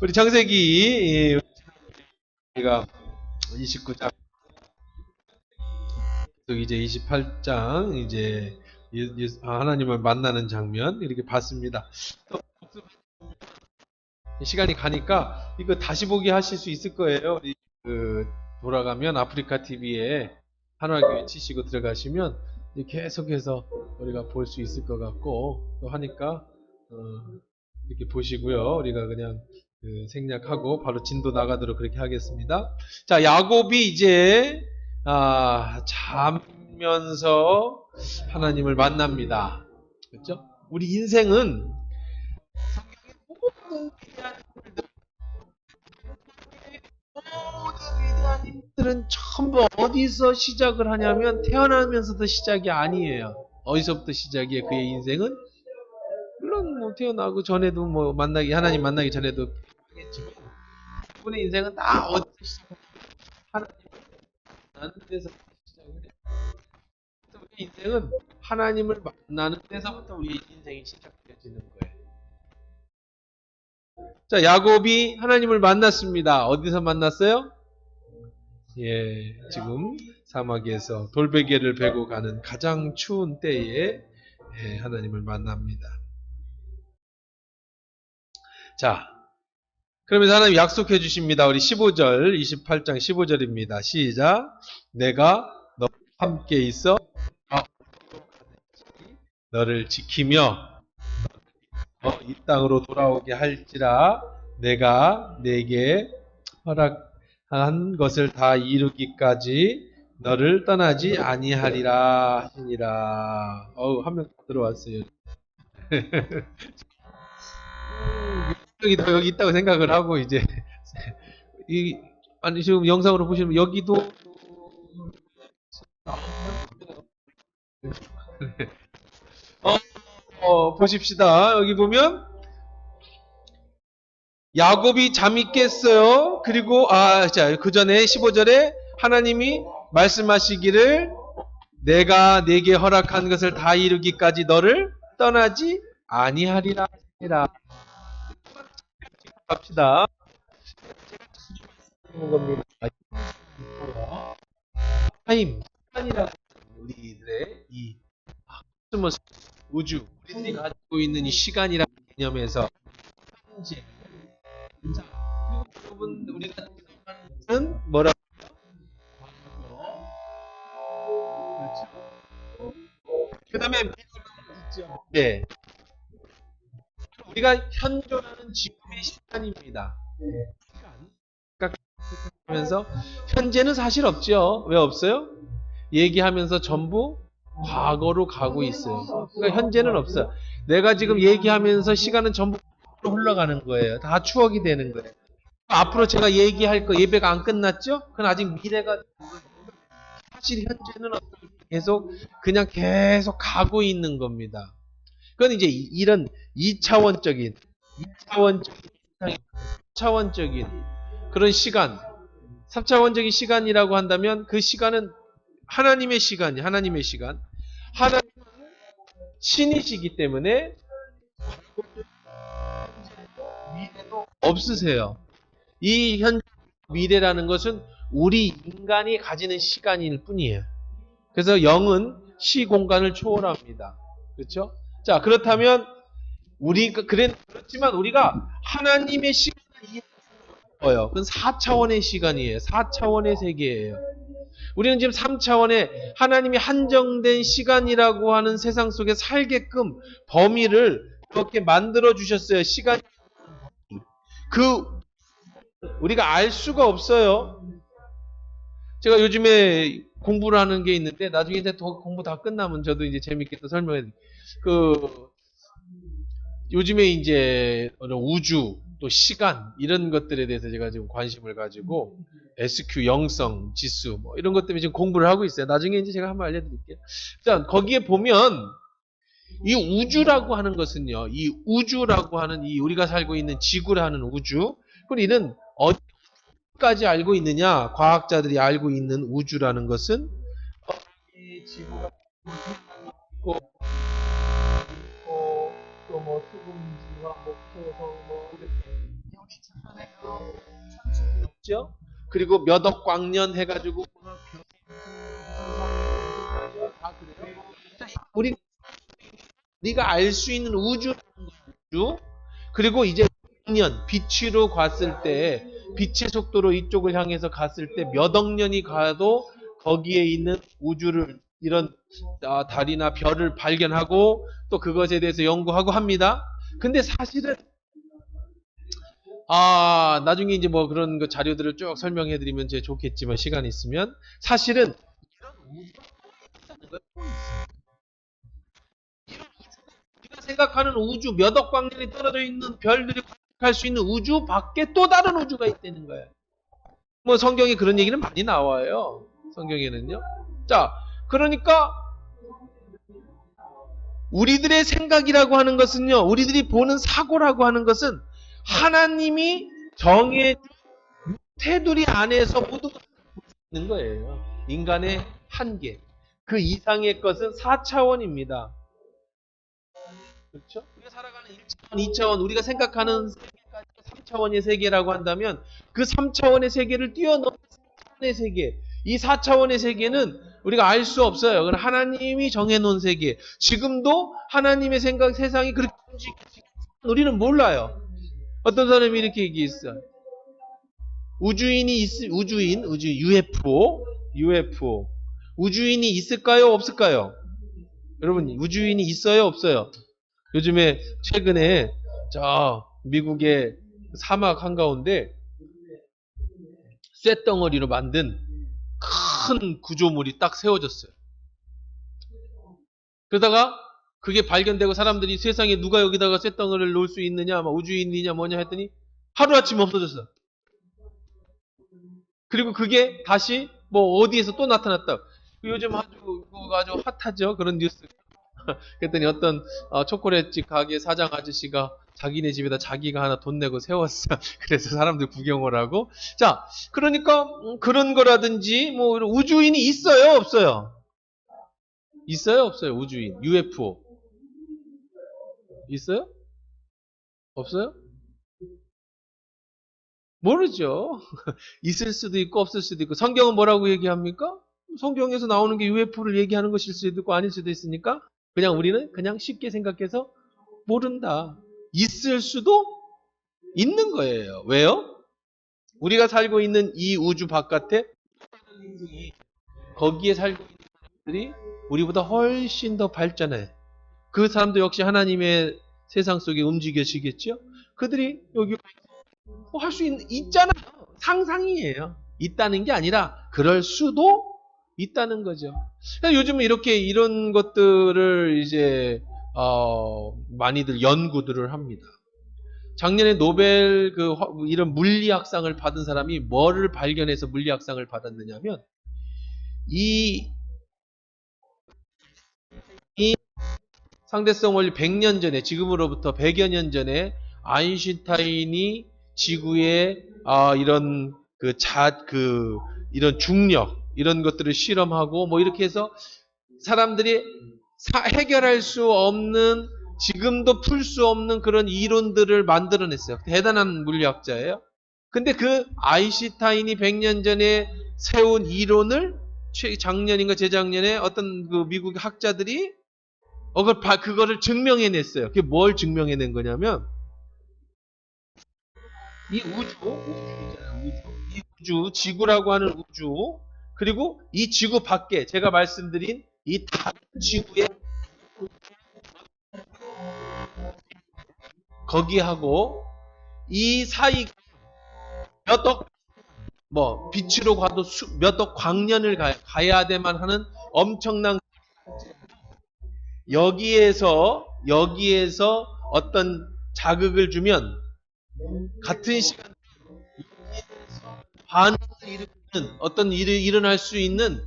우리 창세기 우리가 29장 이제 28장 이제 하나님을 만나는 장면 이렇게 봤습니다. 또 시간이 가니까 이거 다시 보기 하실 수 있을 거예요. 우리 돌아가면 아프리카 TV에 한화교회 치시고 들어가시면 계속해서 우리가 볼 수 있을 것 같고 또 하니까 이렇게 보시고요. 우리가 그냥 생략하고 바로 진도 나가도록 그렇게 하겠습니다. 자, 야곱이 이제 자면서 하나님을 만납니다. 그렇죠? 우리 인생은 모든 위대한 일들은 전부 어디서 시작을 하냐면 태어나면서도 시작이 아니에요. 어디서부터 시작이에요? 그의 인생은 물론 뭐 태어나고 전에도 뭐 하나님 만나기 전에도 하겠지만 그분의 인생은 다 어디서 시작해요? 하나님 만나는 데서 시작을 해요. 그래서 우리 인생은 하나님을 만나는 데서부터 우리 인생이 시작되어지는 거예요. 자, 야곱이 하나님을 만났습니다. 어디서 만났어요? 예, 지금 사막에서 돌베개를 베고 가는 가장 추운 때에 하나님을 만납니다. 자, 그러면서 하나님 약속해 주십니다. 우리 15절, 28장 15절입니다. 시작. 내가 너와 함께 있어 너를 지키며 이 땅으로 돌아오게 할지라 내가 내게 허락한 것을 다 이루기까지 너를 떠나지 아니하리라 하시니라. 한 명 들어왔어요. 여기 더 여기 있다고 생각을 하고 이제 아니 지금 영상으로 보시면 여기도 보십시다. 여기 보면 야곱이 잠이 깼어요. 그리고 자, 그 전에 15절에 하나님이 말씀하시기를 내가 네게 허락한 것을 다 이루기까지 너를 떠나지 아니하리라 하시니라. 갑시다. 타임, 시간이라고 우리들의 이 코스모스 우주 우리들이 가지고 있는 이 시간이라는 개념에서 현재 자, 그리고 여러분 우리가 하는 뭐라고 그 다음에 네, 우리가 현존하는 지금의 시간입니다. 시간. 그러니까 하면서 현재는 사실 없죠. 왜 없어요? 얘기하면서 전부 과거로 가고 있어요. 그러니까 현재는 없어요. 내가 지금 얘기하면서 시간은 전부 흘러가는 거예요. 다 추억이 되는 거예요. 앞으로 제가 얘기할 거 예배가 안 끝났죠? 그건 아직 미래가 사실 현재는 계속 그냥 계속 가고 있는 겁니다. 그건 이제 이런 2차원적인 그런 시간, 3차원적인 시간이라고 한다면 그 시간은 하나님의 시간이 하나님의 시간. 하나님은 신이시기 때문에 미래도 없으세요. 이 현 미래라는 것은 우리 인간이 가지는 시간일 뿐이에요. 그래서 영은 시 공간을 초월합니다. 그렇죠? 자, 그렇다면 그렇지만 우리가 하나님의 시간을 이해해요. 그건 4차원의 시간이에요. 4차원의 세계예요. 우리는 지금 3차원의 하나님이 한정된 시간이라고 하는 세상 속에 살게끔 범위를 그렇게 만들어 주셨어요. 시간 우리가 알 수가 없어요. 제가 요즘에 공부를 하는 게 있는데 나중에 이제 공부 다 끝나면 저도 이제 재밌게 또 설명해 드릴게요. 요즘에 이제 우주 또 시간 이런 것들에 대해서 제가 지금 관심을 가지고 SQ 영성 지수 뭐 이런 것 때문에 지금 공부를 하고 있어요. 나중에 이제 제가 한번 알려드릴게요. 자, 거기에 보면 이 우주라고 하는 것은요, 이 우주라고 하는 이 우리가 살고 있는 지구라는 우주, 그럼 이는 어디까지 알고 있느냐? 과학자들이 알고 있는 우주라는 것은 이 지구가 있고 또 뭐 수금지와 목토성 뭐 이렇게 없죠? 그리고 몇 억 광년 해가지고 다 그래요. 우리가 알 수 있는 우주 그리고 이제 광년 빛으로 갔을 때 빛의 속도로 이쪽을 향해서 갔을 때 몇 억 년이 가도 거기에 있는 우주를 이런 달이나 별을 발견하고 또 그것에 대해서 연구하고 합니다. 근데 사실은 나중에 이제 뭐 그런 그 자료들을 쭉 설명해 드리면 제 좋겠지만 시간이 있으면 사실은 이런 우주가 있다는 거예요. 우리가 생각하는 우주 몇 억 광년이 떨어져 있는 별들이 관측할 수 있는 우주 밖에 또 다른 우주가 있다는 거예요. 뭐 성경에 그런 얘기는 많이 나와요. 성경에는요. 자, 그러니까 우리들의 생각이라고 하는 것은요. 우리들이 보는 사고라고 하는 것은 하나님이 정해준 테두리 안에서 모두 있는 거예요. 인간의 한계. 그 이상의 것은 4차원입니다. 그렇죠? 우리가 살아가는 1차원, 2차원, 우리가 생각하는 세계까지 3차원의 세계라고 한다면 그 3차원의 세계를 뛰어넘는 4차원의 세계. 이 4차원의 세계는 우리가 알 수 없어요. 그건 하나님이 정해놓은 세계. 지금도 하나님의 생각, 세상이 그렇게 움직이지 우리는 몰라요. 어떤 사람이 이렇게 얘기했어. 우주인, UFO. 우주인이 있을까요? 없을까요? 여러분, 우주인이 있어요? 없어요? 요즘에 최근에 미국의 사막 한가운데 쇳덩어리로 만든 큰 구조물이 딱 세워졌어요. 그러다가 그게 발견되고 사람들이 세상에 누가 여기다가 쇳덩어리를 놓을 수 있느냐, 우주인이냐 뭐냐 했더니 하루아침에 없어졌어. 그리고 그게 다시 뭐 어디에서 또 나타났다. 요즘 아주 핫하죠. 그런 뉴스. 그랬더니 어떤 초콜릿집 가게 사장 아저씨가 자기네 집에다 자기가 하나 돈 내고 세웠어. 그래서 사람들 구경을 하고. 자, 그러니까 그런 거라든지 뭐 우주인이 있어요, 없어요? 있어요, 없어요? 우주인, UFO. 있어요? 없어요? 모르죠. 있을 수도 있고 없을 수도 있고. 성경은 뭐라고 얘기합니까? 성경에서 나오는 게 UFO를 얘기하는 것일 수도 있고 아닐 수도 있으니까 그냥 우리는 그냥 쉽게 생각해서 모른다. 있을 수도 있는 거예요. 왜요? 우리가 살고 있는 이 우주 바깥에 거기에 살고 있는 사람들이 우리보다 훨씬 더 발전해. 그 사람도 역시 하나님의 세상 속에 움직여지겠죠? 그들이 여기 뭐 할 수 있잖아요. 상상이에요. 있다는 게 아니라 그럴 수도 있다는 거죠. 요즘은 이렇게 이런 것들을 이제 많이들 연구들을 합니다. 작년에 노벨 이런 물리학상을 받은 사람이 뭐를 발견해서 물리학상을 받았느냐면 이 상대성 원리 100년 전에 지금으로부터 100여 년 전에 아인슈타인이 지구의 이런 이런 중력 이런 것들을 실험하고 뭐 이렇게 해서 사람들이 해결할 수 없는 지금도 풀 수 없는 그런 이론들을 만들어냈어요. 대단한 물리학자예요. 근데 그 아인슈타인이 100년 전에 세운 이론을 작년인가 재작년에 어떤 그 미국 학자들이 그거를 증명해냈어요. 그게 뭘 증명해낸 거냐면 이 우주, 지구라고 하는 우주, 그리고 이 지구 밖에 제가 말씀드린 이 다른 지구의 거기하고 이 사이 빛으로 가도 몇 억 광년을 가야되만 하는 엄청난 여기에서 어떤 자극을 주면 같은 시간 반응을 일으키는 어떤 일이 일어날 수 있는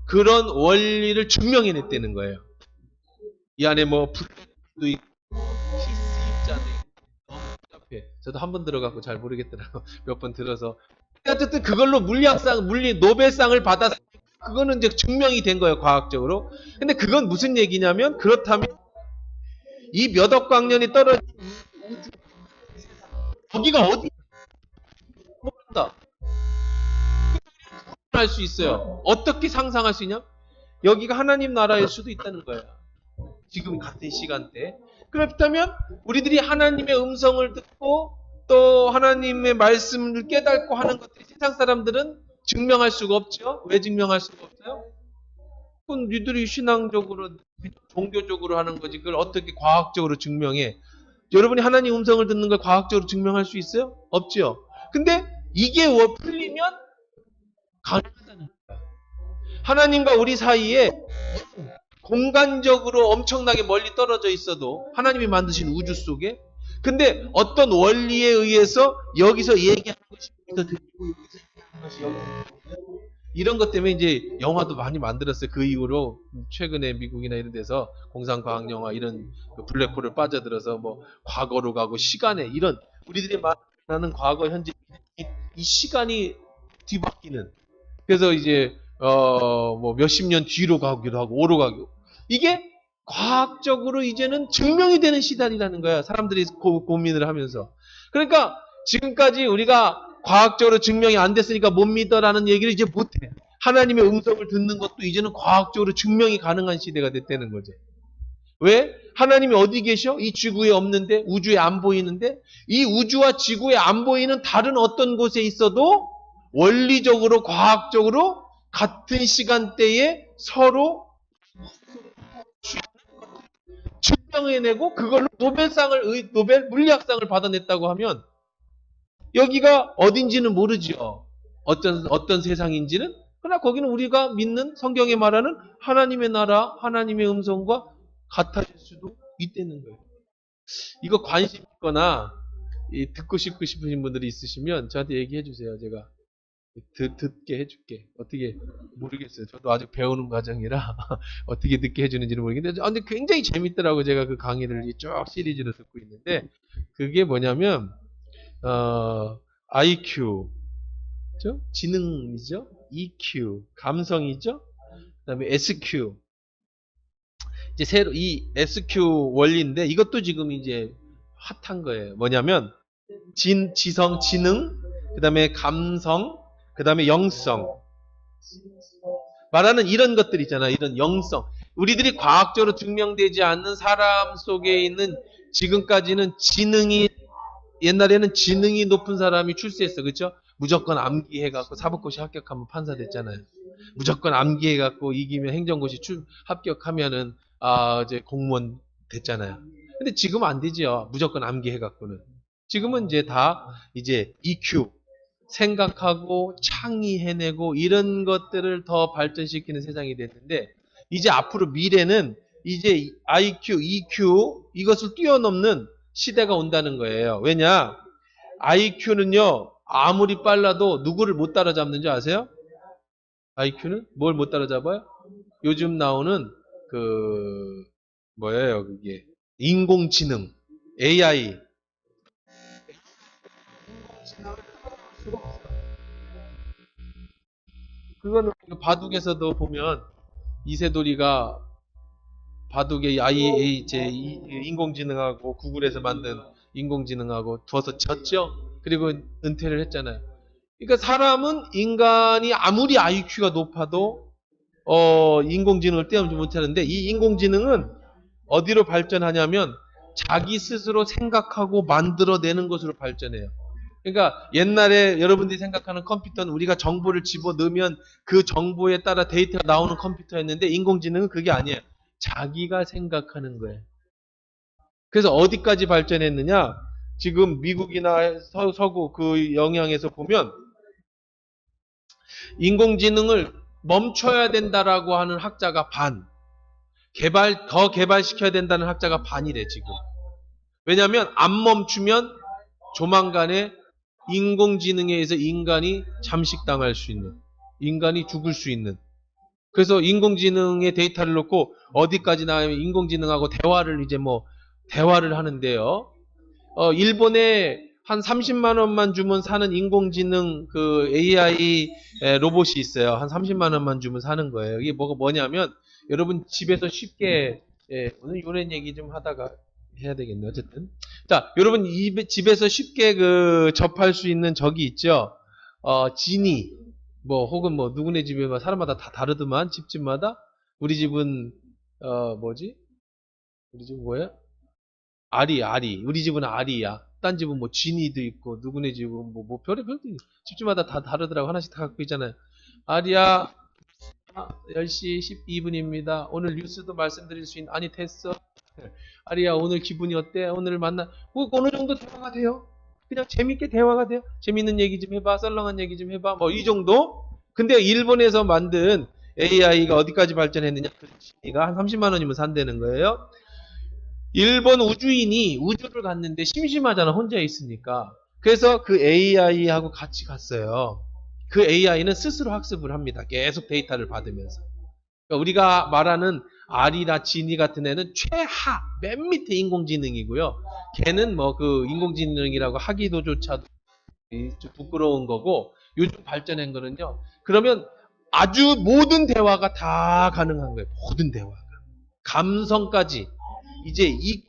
그런 원리를 증명해냈다는 거예요. 이 안에 뭐 불도 있고 히스 입자도 있고 너무 복잡해. 저도 한 번 들어가고 잘 모르겠더라고. 몇 번 들어서 어쨌든 그걸로 노벨상을 받아서 그거는 이제 증명이 된 거예요, 과학적으로. 근데 그건 무슨 얘기냐면 그렇다면 이 몇 억 광년이 떨어진 우주 거기가 어디 할 수 있어요. 어떻게 상상할 수 있냐? 여기가 하나님 나라일 수도 있다는 거야. 지금 같은 시간대. 그렇다면 우리들이 하나님의 음성을 듣고 또 하나님의 말씀을 깨닫고 하는 것들이 세상 사람들은 증명할 수가 없죠. 왜 증명할 수가 없어요? 그건 니들이 신앙적으로 종교적으로 하는 거지. 그걸 어떻게 과학적으로 증명해? 여러분이 하나님 음성을 듣는 걸 과학적으로 증명할 수 있어요? 없죠. 근데 이게 풀리면 가능하다는 거야. 하나님과 우리 사이에 공간적으로 엄청나게 멀리 떨어져 있어도 하나님이 만드신 우주 속에 근데 어떤 원리에 의해서 여기서 얘기하는 것이 여기서 들리고 여기서 얘기하는 것이 여기서 이런 것 때문에 이제 영화도 많이 만들었어요. 그 이후로 최근에 미국이나 이런 데서 공상과학 영화 이런 그 블랙홀을 빠져들어서 뭐 과거로 가고 시간에 이런 우리들이 말하는 과거 현재 이 시간이 뒤바뀌는 그래서 이제 뭐 몇십 년 뒤로 가기도 하고 오로 가기도 이게 과학적으로 이제는 증명이 되는 시단이라는 거야. 사람들이 고민을 하면서. 그러니까 지금까지 우리가 과학적으로 증명이 안 됐으니까 못 믿어라는 얘기를 이제 못해. 하나님의 음성을 듣는 것도 이제는 과학적으로 증명이 가능한 시대가 됐다는 거지. 왜? 하나님이 어디 계셔? 이 지구에 없는데? 우주에 안 보이는데? 이 우주와 지구에 안 보이는 다른 어떤 곳에 있어도 원리적으로 과학적으로 같은 시간대에 서로 증명해내고 그걸로 노벨 물리학상을 받아냈다고 하면 여기가 어딘지는 모르죠. 어떤 세상인지는. 그러나 거기는 우리가 믿는 성경에 말하는 하나님의 나라, 하나님의 음성과 같아질 수도 있다는 거예요. 이거 관심 있거나 듣고 싶으신 분들이 있으시면 저한테 얘기해 주세요. 제가 듣게 해줄게. 어떻게 모르겠어요. 저도 아직 배우는 과정이라 어떻게 듣게 해주는지는 모르겠는데 근데 굉장히 재밌더라고요. 제가 그 강의를 쭉 시리즈로 듣고 있는데 그게 뭐냐면 IQ, 그죠? 지능이죠? EQ, 감성이죠? 그 다음에 SQ. 이제 새로 이 SQ 원리인데 이것도 지금 이제 핫한 거예요. 뭐냐면 지성, 지능, 그 다음에 감성, 그 다음에 영성. 말하는 이런 것들 있잖아. 이런 영성. 우리들이 과학적으로 증명되지 않는 사람 속에 있는 지금까지는 옛날에는 지능이 높은 사람이 출세했어. 그렇죠? 무조건 암기해갖고 사법고시 합격하면 판사 됐잖아요. 무조건 암기해갖고 이기면 행정고시 합격하면은 이제 공무원 됐잖아요. 근데 지금 안 되죠. 무조건 암기해갖고는. 지금은 이제 다 이제 EQ 생각하고 창의해내고 이런 것들을 더 발전시키는 세상이 됐는데 이제 앞으로 미래는 이제 IQ, EQ 이것을 뛰어넘는 시대가 온다는 거예요. 왜냐? IQ는요 아무리 빨라도 누구를 못 따라잡는 줄 아세요? IQ는 뭘 못 따라잡아요? 요즘 나오는 뭐예요 그게 인공지능 AI 그거는 바둑에서도 보면 이세돌이가 바둑의 인공지능하고 구글에서 만든 인공지능하고 두어서 졌죠. 그리고 은퇴를 했잖아요. 그러니까 사람은 인간이 아무리 IQ가 높아도 인공지능을 뛰어넘지 못하는데 이 인공지능은 어디로 발전하냐면 자기 스스로 생각하고 만들어내는 것으로 발전해요. 그러니까 옛날에 여러분들이 생각하는 컴퓨터는 우리가 정보를 집어넣으면 그 정보에 따라 데이터가 나오는 컴퓨터였는데 인공지능은 그게 아니에요. 자기가 생각하는 거예요. 그래서 어디까지 발전했느냐? 지금 미국이나 서구 그 영향에서 보면 인공지능을 멈춰야 된다라고 하는 학자가 반, 더 개발시켜야 된다는 학자가 반이래 지금. 왜냐하면 안 멈추면 조만간에 인공지능에 의해서 인간이 잠식당할 수 있는, 인간이 죽을 수 있는. 그래서 인공지능의 데이터를 놓고 어디까지 나가면 인공지능하고 대화를 하는데요. 일본에 한 30만 원만 주면 사는 인공지능 그 AI 로봇이 있어요. 한 30만 원만 주면 사는 거예요. 이게 뭐냐면 여러분 집에서 쉽게 오늘 이런 얘기 좀 하다가 해야 되겠네. 어쨌든 자, 여러분 집에서 쉽게 접할 수 있는 저기 있죠. 지니. 뭐 혹은 뭐 누구네 집에 막 사람마다 다 다르더만 집집마다 우리 집은 뭐지? 우리 집은 뭐야? 아리. 우리 집은 아리야. 딴 집은 뭐 지니도 있고 누구네 집은 뭐 별의별 집집마다 다 다르더라고. 하나씩 다 갖고 있잖아요. 아리야 10시 12분입니다. 오늘 뉴스도 말씀드릴 수 있는 아니 됐어. 아리야 오늘 기분이 어때? 오늘 만나 뭐 어느 정도 대화가 돼요. 그냥 재밌게 대화가 돼요. 재밌는 얘기 좀 해봐. 썰렁한 얘기 좀 해봐. 뭐 이 정도? 근데 일본에서 만든 AI가 어디까지 발전했느냐? 그 지니가 한 30만 원이면 산다는 거예요. 일본 우주인이 우주를 갔는데 심심하잖아. 혼자 있으니까. 그래서 그 AI하고 같이 갔어요. 그 AI는 스스로 학습을 합니다. 계속 데이터를 받으면서. 그러니까 우리가 말하는 아리나 지니 같은 애는 최하, 맨 밑에 인공지능이고요. 걔는 뭐 그 인공지능이라고 하기도조차도 좀 부끄러운 거고, 요즘 발전한 거는요. 그러면 아주 모든 대화가 다 가능한 거예요. 모든 대화가. 감성까지. 이제 이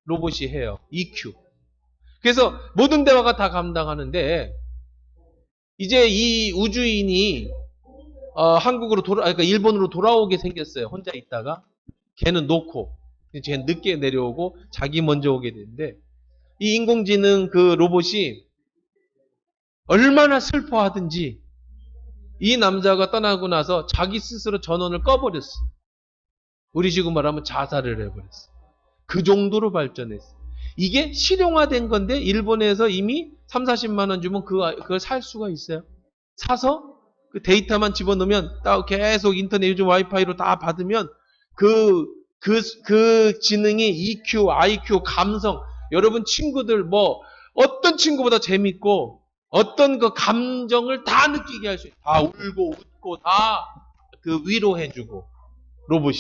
로봇이 해요. EQ. 그래서 모든 대화가 다 감당하는데, 이제 이 우주인이 한국으로 그러니까 일본으로 돌아오게 생겼어요. 혼자 있다가. 걔는 놓고. 걔는 늦게 내려오고 자기 먼저 오게 되는데, 이 인공지능 그 로봇이 얼마나 슬퍼하든지 이 남자가 떠나고 나서 자기 스스로 전원을 꺼버렸어. 우리 지금 말하면 자살을 해버렸어. 그 정도로 발전했어. 이게 실용화된 건데 일본에서 이미 3, 40만 원 주면 그걸 살 수가 있어요. 사서 그 데이터만 집어넣으면 계속 인터넷 요즘 와이파이로 다 받으면 그 지능이 EQ, IQ, 감성 여러분 친구들 뭐 어떤 친구보다 재밌고 어떤 그 감정을 다 느끼게 할 수 있어요. 다 울고 웃고 다 그 위로해주고 로봇이.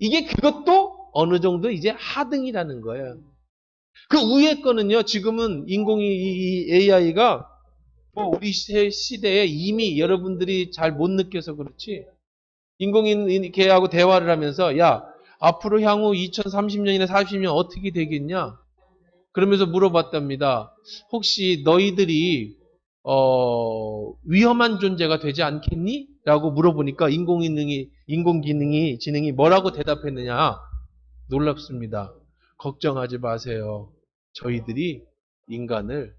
이게 그것도 어느 정도 이제 하등이라는 거예요. 그 위에 거는요, 지금은 이 AI가 뭐 우리 시대에 이미 여러분들이 잘 못 느껴서 그렇지, 인공인 걔하고 대화를 하면서, 야, 앞으로 향후 2030년이나 40년 어떻게 되겠냐? 그러면서 물어봤답니다. 혹시 너희들이, 위험한 존재가 되지 않겠니? 라고 물어보니까 지능이 뭐라고 대답했느냐? 놀랍습니다. 걱정하지 마세요. 저희들이 인간을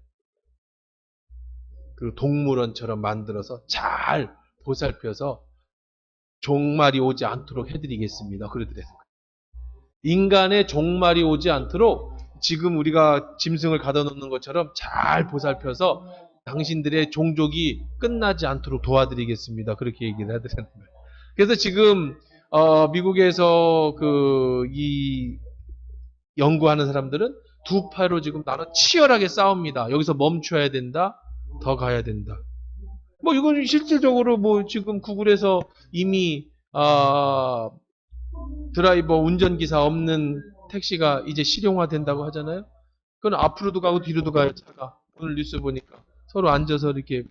그 동물원처럼 만들어서 잘 보살펴서 종말이 오지 않도록 해드리겠습니다. 그러더래요. 인간의 종말이 오지 않도록 지금 우리가 짐승을 가둬놓는 것처럼 잘 보살펴서 당신들의 종족이 끝나지 않도록 도와드리겠습니다. 그렇게 얘기를 하더라는 거예요. 그래서 지금 미국에서 이 연구하는 사람들은 두 파로 지금 나눠 치열하게 싸웁니다. 여기서 멈춰야 된다. 더 가야 된다. 뭐 이건 실질적으로 뭐 지금 구글에서 이미 드라이버 운전기사 없는 택시가 이제 실용화된다고 하잖아요. 그건 앞으로도 가고 뒤로도 가요. 차가. 오늘 뉴스 보니까 서로 앉아서 이렇게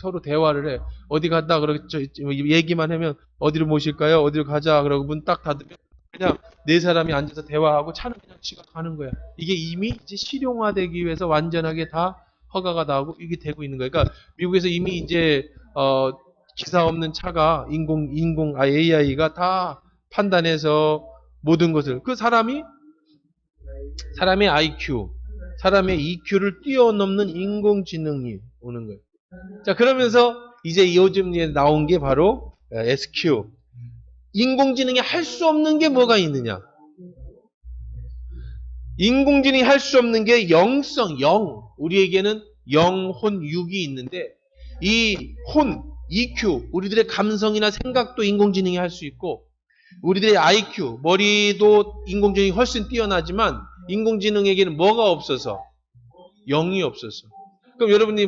서로 대화를 해. 어디 간다 그러고 얘기만 하면 어디로 모실까요? 어디로 가자 그러고 문 딱 닫으면 그냥 네 사람이 앉아서 대화하고 차는 그냥 지가 가는 거야. 이게 이미 이제 실용화되기 위해서 완전하게 다 허가가 나오고 이게 되고 있는 거예요. 그러니까 미국에서 이미 이제 기사 없는 차가 AI가 다 판단해서 모든 것을 사람의 IQ, 사람의 EQ를 뛰어넘는 인공지능이 오는 거예요. 자, 그러면서 이제 요즘 나온 게 바로 SQ. 인공지능이 할 수 없는 게 뭐가 있느냐? 인공지능이 할 수 없는 게 영성, 우리에게는 영혼, 육이 있는데 이 EQ, 우리들의 감성이나 생각도 인공지능이 할 수 있고 우리들의 IQ, 머리도 인공지능이 훨씬 뛰어나지만 인공지능에게는 뭐가 없어서? 영이 없어서. 그럼 여러분이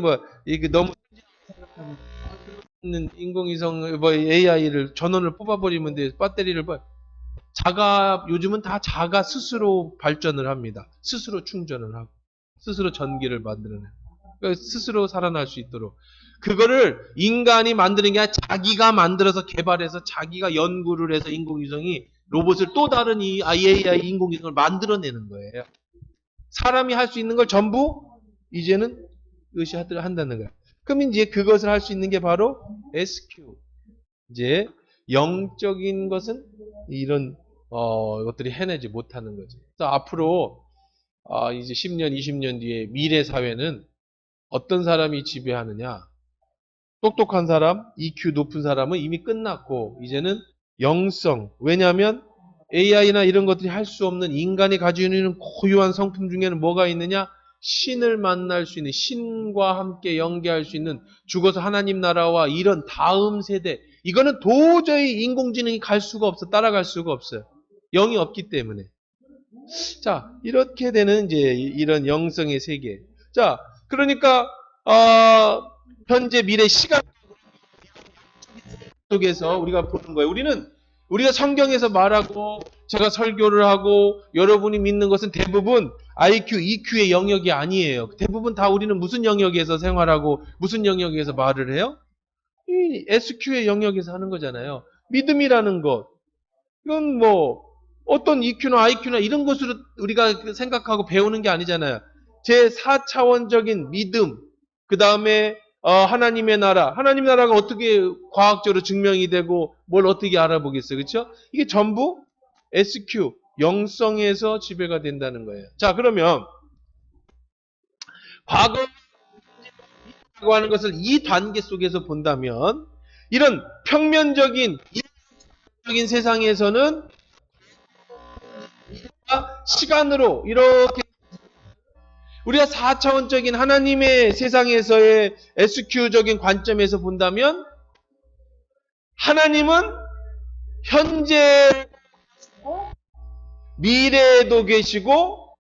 너무 인공위성 AI를 전원을 뽑아버리면 돼. 배터리를 요즘은 다 자가 스스로 발전을 합니다. 스스로 충전을 하고 스스로 전기를 만들어내고 그러니까 스스로 살아날 수 있도록 그거를 인간이 만드는 게 아니라 자기가 만들어서 개발해서 자기가 연구를 해서 인공위성이 로봇을 또 다른 이 AI 인공위성을 만들어내는 거예요. 사람이 할 수 있는 걸 전부 이제는 한다는 거예요. 그럼 이제 그것을 할 수 있는 게 바로 SQ. 이제 영적인 것은 이런 것들이 해내지 못하는 거죠. 그래서 앞으로 이제 10년, 20년 뒤에 미래 사회는 어떤 사람이 지배하느냐? 똑똑한 사람, EQ 높은 사람은 이미 끝났고 이제는 영성. 왜냐하면 AI나 이런 것들이 할 수 없는 인간이 가지고 있는 고유한 성품 중에는 뭐가 있느냐? 신을 만날 수 있는, 신과 함께 연계할 수 있는, 죽어서 하나님 나라와 이런 다음 세대, 이거는 도저히 인공지능이 갈 수가 없어. 따라갈 수가 없어요. 영이 없기 때문에. 자, 이렇게 되는 이제 이런 영성의 세계. 자, 그러니까 현재 미래 시간 속에서 우리가 보는 거예요. 우리가 성경에서 말하고 제가 설교를 하고 여러분이 믿는 것은 대부분 IQ, EQ의 영역이 아니에요. 대부분 다 우리는 무슨 영역에서 생활하고 무슨 영역에서 말을 해요? 이 SQ의 영역에서 하는 거잖아요. 믿음이라는 것. 이건 뭐 어떤 EQ나 IQ나 이런 것으로 우리가 생각하고 배우는 게 아니잖아요. 제 4차원적인 믿음, 그 다음에 하나님의 나라, 하나님 나라가 어떻게 과학적으로 증명이 되고 뭘 어떻게 알아보겠어요. 그렇죠? 이게 전부 SQ, 영성에서 지배가 된다는 거예요. 자, 그러면 과거라고 하는 것을 이 단계 속에서 본다면 이런 평면적인 세상에서는 시간으로 이렇게 우리가 4차원적인 하나님의 세상에서의 SQ적인 관점에서 본다면 하나님은 현재 미래에도 계시고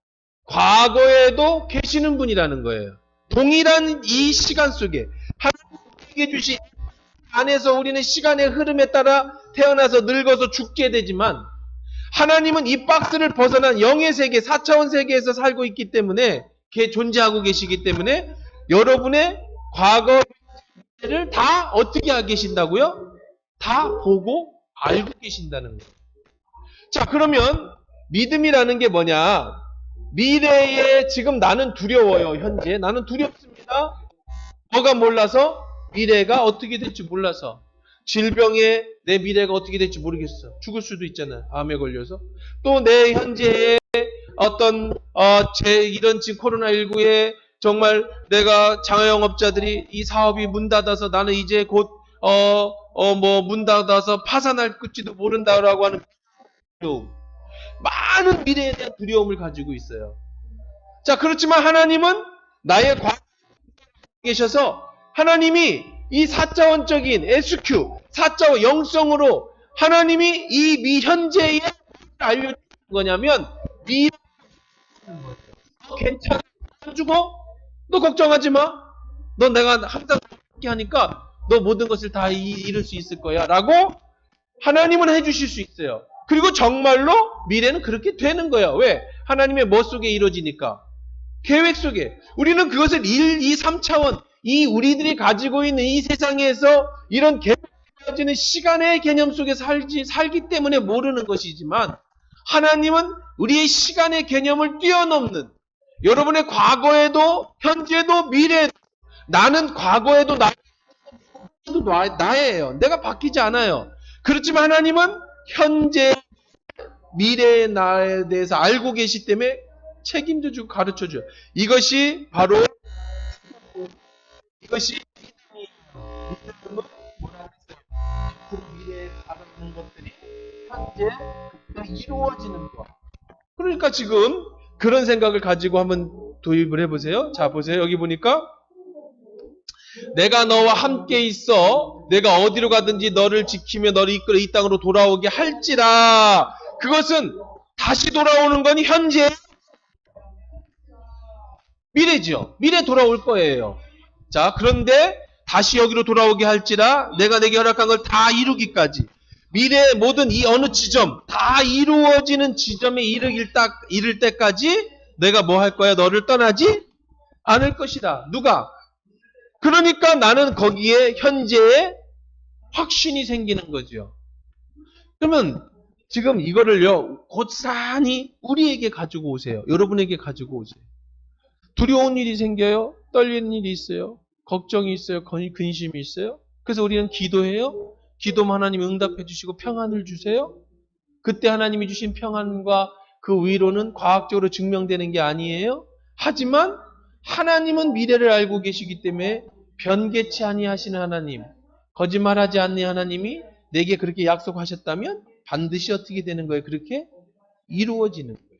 과거에도 계시는 분이라는 거예요. 동일한 이 시간 속에 하나님께 주신 안에서 우리는 시간의 흐름에 따라 태어나서 늙어서 죽게 되지만 하나님은 이 박스를 벗어난 영의 세계, 4차원 세계에서 살고 있기 때문에 존재하고 계시기 때문에 여러분의 과거를 다 어떻게 하고 계신다고요? 다 보고 알고 계신다는 거예요. 자, 그러면 믿음이라는 게 뭐냐? 미래에 지금 나는 두려워요. 현재 나는 두렵습니다. 뭐가 몰라서? 미래가 어떻게 될지 몰라서. 질병에 내 미래가 어떻게 될지 모르겠어. 죽을 수도 있잖아요. 암에 걸려서. 또 내 현재의 어떤 이런 지금 코로나19에 정말 내가 장화영업자들이 이 사업이 문 닫아서 나는 이제 곧 문 닫아서 파산할지도 모른다라고 하는 두려움. 많은 미래에 대한 두려움을 가지고 있어요. 자, 그렇지만 하나님은 나의 과거에 계셔서 하나님이 이 4차원적인 SQ, 4차원 영성으로 하나님이 이 현재에 알려주는 거냐면 미래 너 괜찮아. 안 죽어? 너 걱정하지 마. 너 내가 항상 함께 하니까 너 모든 것을 다 이룰 수 있을 거야. 라고 하나님은 해주실 수 있어요. 그리고 정말로 미래는 그렇게 되는 거예요. 왜? 하나님의 뭐 속에 이루어지니까. 계획 속에. 우리는 그것을 1, 2, 3차원, 이 우리들이 가지고 있는 이 세상에서 이런 계획되어지는 시간의 개념 속에 살기 때문에 모르는 것이지만 하나님은 우리의 시간의 개념을 뛰어넘는 여러분의 과거에도 현재도 미래에도 나는 과거에도 나예요. 내가 바뀌지 않아요. 그렇지만 하나님은 현재 미래의 나에 대해서 알고 계시기 때문에 책임도 주고 가르쳐 줘요. 이것이 바로 믿음은 뭐라 그랬어요? 앞으로 미래에 바라는 것들이 현재 이루어지는 것. 그러니까 지금 그런 생각을 가지고 한번 도입을 해보세요. 자, 보세요. 여기 보니까 내가 너와 함께 있어 내가 어디로 가든지 너를 지키며 너를 이끌어 이 땅으로 돌아오게 할지라. 그것은 다시 돌아오는 건 현재 미래죠. 미래 돌아올 거예요. 자, 그런데 다시 여기로 돌아오게 할지라 내가 내게 허락한 걸 다 이루기까지. 미래의 모든 이 어느 지점 다 이루어지는 지점에 이를 때까지 내가 뭐 할 거야? 너를 떠나지 않을 것이다. 누가? 그러니까 나는 거기에 현재에 확신이 생기는 거죠. 그러면 지금 이거를요 고스란히 우리에게 가지고 오세요. 여러분에게 가지고 오세요. 두려운 일이 생겨요? 떨리는 일이 있어요. 걱정이 있어요. 근심이 있어요. 그래서 우리는 기도해요. 기도면 하나님이 응답해 주시고 평안을 주세요. 그때 하나님이 주신 평안과 그 위로는 과학적으로 증명되는 게 아니에요. 하지만 하나님은 미래를 알고 계시기 때문에 변개치 아니하시는 하나님, 거짓말하지 않는 하나님이 내게 그렇게 약속하셨다면 반드시 어떻게 되는 거예요? 그렇게 이루어지는 거예요.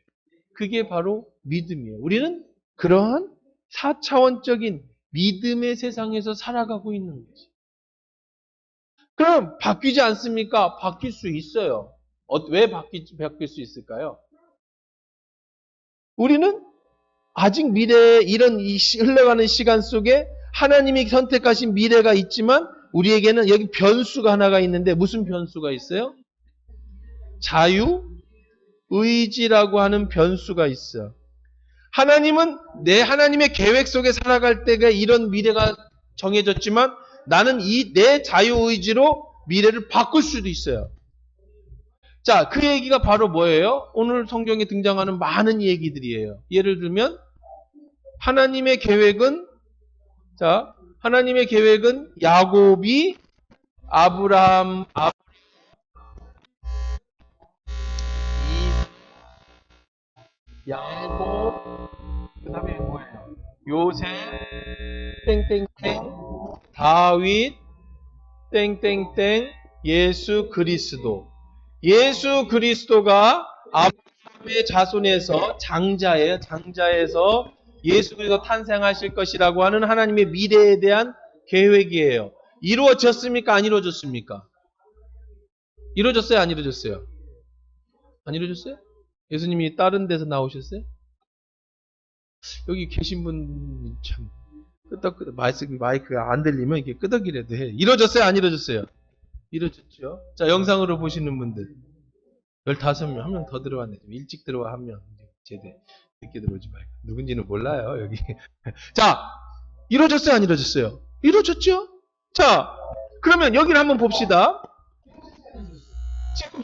그게 바로 믿음이에요. 우리는 그러한 4차원적인 믿음의 세상에서 살아가고 있는 거지. 그럼 바뀌지 않습니까? 바뀔 수 있어요. 왜 바뀔 수 있을까요? 우리는 아직 미래에 이런 흘러가는 시간 속에 하나님이 선택하신 미래가 있지만 우리에게는 여기 변수가 하나가 있는데 무슨 변수가 있어요? 자유의지라고 하는 변수가 있어. 하나님은 하나님의 계획 속에 살아갈 때가 이런 미래가 정해졌지만 나는 내 자유의지로 미래를 바꿀 수도 있어요. 자, 그 얘기가 바로 뭐예요? 오늘 성경에 등장하는 많은 얘기들이에요. 예를 들면 하나님의 계획은 야곱이 아브라함, 야곱, 그 다음에 뭐예요? 요셉, 땡땡땡, 다윗, 땡땡땡, 예수 그리스도. 예수 그리스도가 아브라함의 자손에서 장자예요. 장자에서 예수 그리스도 탄생하실 것이라고 하는 하나님의 미래에 대한 계획이에요. 이루어졌습니까? 안 이루어졌습니까? 이루어졌어요? 안 이루어졌어요? 안 이루어졌어요? 예수님이 다른 데서 나오셨어요? 여기 계신 분 참 끄덕끄덕 마이크가 안 들리면 이게 끄덕이라도 해. 이루어졌어요? 안 이루어졌어요? 이루어졌죠? 자, 영상으로 보시는 분들 15명, 한 명 더 들어왔네. 좀 일찍 들어와 한 명. 제대 늦게 들어오지 말고. 누군지는 몰라요, 여기. 자, 이루어졌어요? 안 이루어졌어요? 이루어졌죠? 자, 그러면 여기를 한번 봅시다. 지금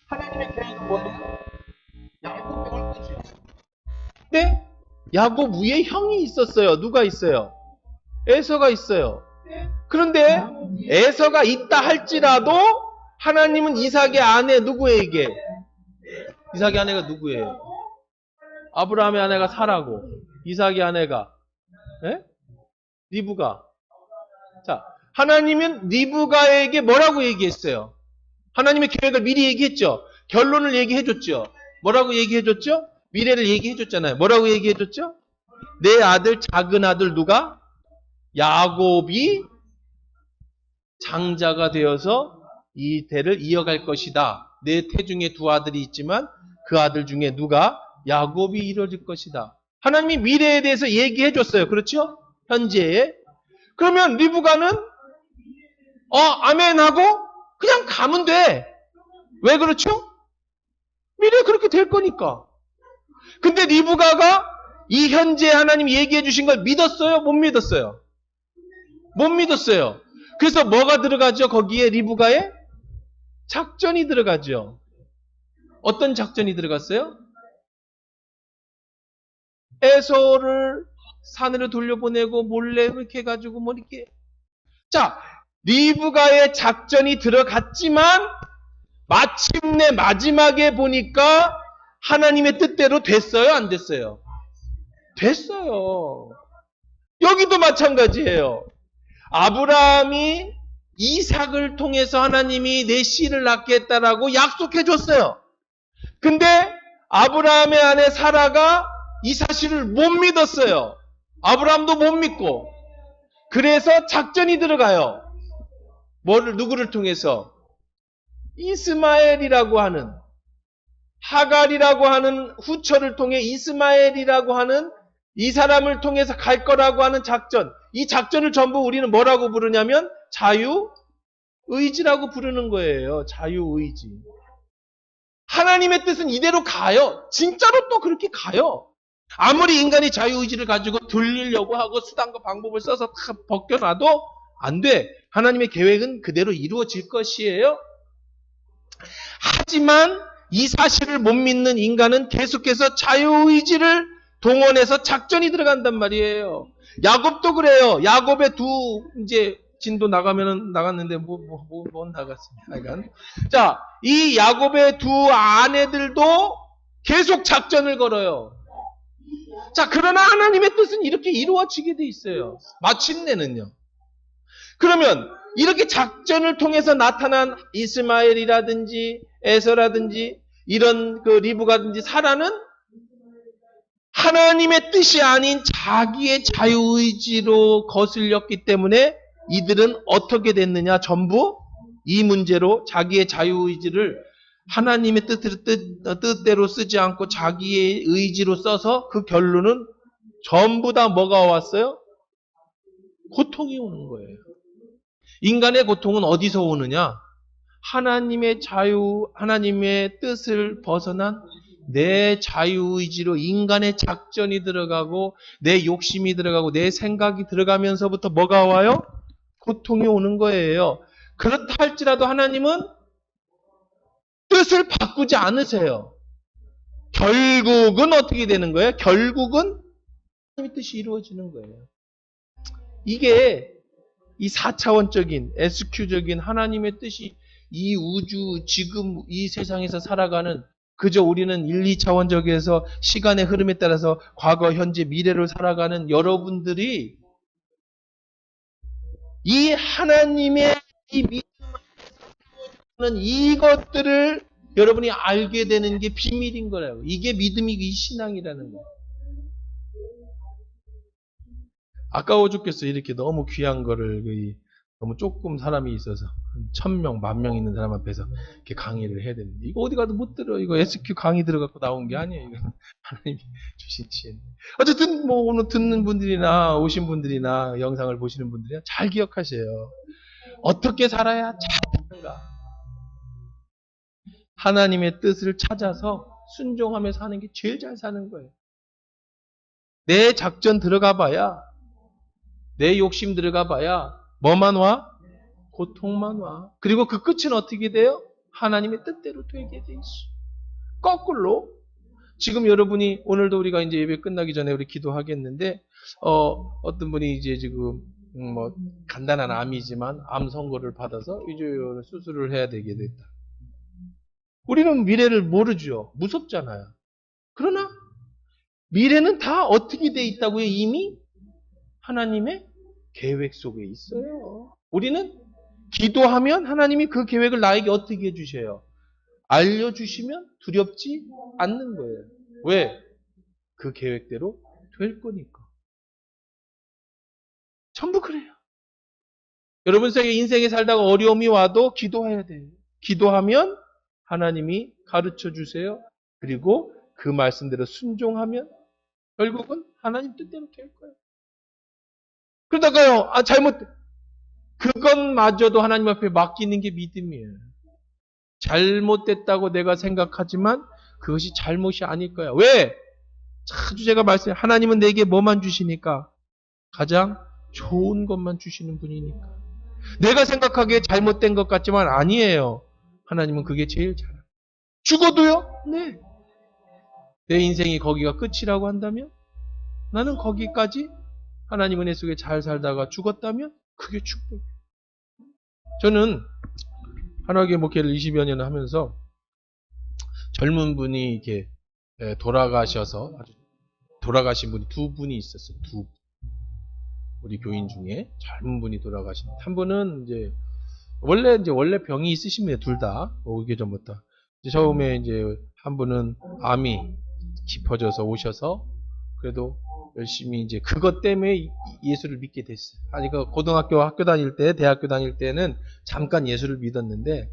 하나님의 계획은 뭐예요? 야곱이 올 거죠. 근데 야곱 위에 형이 있었어요. 누가 있어요? 에서가 있어요. 그런데 에서가 있다 할지라도 하나님은 이삭의 아내 누구에게? 이삭의 아내가 누구예요? 아브라함의 아내가 사라고 이삭의 아내가 리브가. 자, 하나님은 리브가에게 뭐라고 얘기했어요? 하나님의 계획을 미리 얘기했죠. 결론을 얘기해줬죠. 뭐라고 얘기해줬죠? 미래를 얘기해줬잖아요. 뭐라고 얘기해줬죠? 내 아들, 작은 아들 누가? 야곱이 장자가 되어서 이 대를 이어갈 것이다. 내 태중에 두 아들이 있지만 그 아들 중에 누가? 야곱이 이루어질 것이다. 하나님이 미래에 대해서 얘기해줬어요. 그렇죠? 현재에. 그러면 리브가는 아멘 하고 그냥 가면 돼. 왜 그렇죠? 미래에 그렇게 될 거니까. 근데 리브가가 이 현재 하나님이 얘기해 주신 걸 믿었어요? 못 믿었어요? 못 믿었어요. 그래서 뭐가 들어가죠? 거기에 리브가에? 작전이 들어가죠. 어떤 작전이 들어갔어요? 에서를 산으로 돌려보내고 몰래 이렇게 해가지고 뭐 이렇게. 자, 리브가의 작전이 들어갔지만 마침내 마지막에 보니까 하나님의 뜻대로 됐어요? 안 됐어요? 됐어요. 여기도 마찬가지예요. 아브라함이 이삭을 통해서 하나님이 내 씨를 낳게 했다라고 약속해 줬어요. 근데 아브라함의 아내 사라가 이 사실을 못 믿었어요. 아브라함도 못 믿고. 그래서 작전이 들어가요. 누구를 통해서? 이스마엘이라고 하는, 하갈이라고 하는 후처를 통해 이스마엘이라고 하는 이 사람을 통해서 갈 거라고 하는 작전. 이 작전을 전부 우리는 뭐라고 부르냐면 자유의지라고 부르는 거예요. 자유의지. 하나님의 뜻은 이대로 가요. 진짜로 또 그렇게 가요. 아무리 인간이 자유의지를 가지고 돌리려고 하고 수단과 방법을 써서 다 벗겨놔도 안 돼. 하나님의 계획은 그대로 이루어질 것이에요. 하지만 이 사실을 못 믿는 인간은 계속해서 자유의지를 동원해서 작전이 들어간단 말이에요. 야곱도 그래요. 야곱의 이제 진도 나갔는데 뭐 나갔습니다. 하여간. 자, 이 야곱의 두 아내들도 계속 작전을 걸어요. 자, 그러나 하나님의 뜻은 이렇게 이루어지게 돼 있어요. 마침내는요. 그러면 이렇게 작전을 통해서 나타난 이스마엘이라든지 에서라든지 이런 리브가든지 사라는 하나님의 뜻이 아닌 자기의 자유의지로 거슬렸기 때문에 이들은 어떻게 됐느냐? 전부 이 문제로 자기의 자유의지를 하나님의 뜻대로 쓰지 않고 자기의 의지로 써서 그 결론은 전부 다 뭐가 왔어요? 고통이 오는 거예요. 인간의 고통은 어디서 오느냐? 하나님의 하나님의 뜻을 벗어난 내 자유의지로 인간의 작전이 들어가고 내 욕심이 들어가고 내 생각이 들어가면서부터 뭐가 와요? 고통이 오는 거예요. 그렇다 할지라도 하나님은 뜻을 바꾸지 않으세요. 결국은 어떻게 되는 거예요? 결국은 하나님의 뜻이 이루어지는 거예요. 이게 이 4차원적인 SQ적인 하나님의 뜻이 이 우주 지금 이 세상에서 살아가는 그저 우리는 1, 2차원적에서 시간의 흐름에 따라서 과거, 현재, 미래를 살아가는 여러분들이 이 하나님의 이 믿음을 이것들을 여러분이 알게 되는 게 비밀인 거라고. 이게 믿음이 이 신앙이라는 거예요. 아까워 죽겠어. 이렇게 너무 귀한 거를 너무 조금 사람이 있어서 1000명, 10,000명 있는 사람 앞에서 이렇게 강의를 해야 되는데 이거 어디 가도 못 들어. 이거 SQ 강의 들어갖고 나온 게 아니에요. 이거 하나님이 주신 지혜인데. 어쨌든 뭐 오늘 듣는 분들이나 오신 분들이나 영상을 보시는 분들이나 잘 기억하세요. 어떻게 살아야 잘 사는가? 하나님의 뜻을 찾아서 순종하며 사는 게 제일 잘 사는 거예요. 내 작전 들어가 봐야 내 욕심 들어가 봐야 뭐만 와? 고통만 와. 그리고 그 끝은 어떻게 돼요? 하나님의 뜻대로 되게 돼 있어. 거꾸로 지금 여러분이 오늘도 우리가 이제 예배 끝나기 전에 우리 기도하겠는데 어떤 분이 이제 지금 뭐 간단한 암이지만 암 선고를 받아서 이제 수술을 해야 되게 됐다. 우리는 미래를 모르죠. 무섭잖아요. 그러나 미래는 다 어떻게 돼 있다고요? 이미 하나님의 계획 속에 있어요. 우리는 기도하면 하나님이 그 계획을 나에게 어떻게 해주셔요? 알려주시면 두렵지 않는 거예요. 왜? 그 계획대로 될 거니까. 전부 그래요. 여러분 인생에 살다가 어려움이 와도 기도해야 돼요. 기도하면 하나님이 가르쳐 주세요. 그리고 그 말씀대로 순종하면 결국은 하나님 뜻대로 될 거예요. 그러다가요, 그것마저도 하나님 앞에 맡기는 게 믿음이에요. 잘못됐다고 내가 생각하지만 그것이 잘못이 아닐 거야. 왜? 자주 제가 말씀해요. 하나님은 내게 뭐만 주시니까? 가장 좋은 것만 주시는 분이니까. 내가 생각하기에 잘못된 것 같지만 아니에요. 하나님은 그게 제일 잘해요. 죽어도요? 네. 내 인생이 거기가 끝이라고 한다면 나는 거기까지 하나님 은혜 속에 잘 살다가 죽었다면 그게 축복이에요. 저는 한화교 목회를 20여 년을 하면서 젊은 분이 이렇게 돌아가셔서 돌아가신 분이 두 분이 있었어요. 우리 교인 중에 젊은 분이 돌아가신 한 분은 이제 원래 병이 있으십니다. 둘 다 오기 전부터. 처음에 이제 한 분은 암이 깊어져서 오셔서 그래도 열심히 이제 그것 때문에 예수를 믿게 됐어요. 아니 그 학교 다닐 때, 대학교 다닐 때는 잠깐 예수를 믿었는데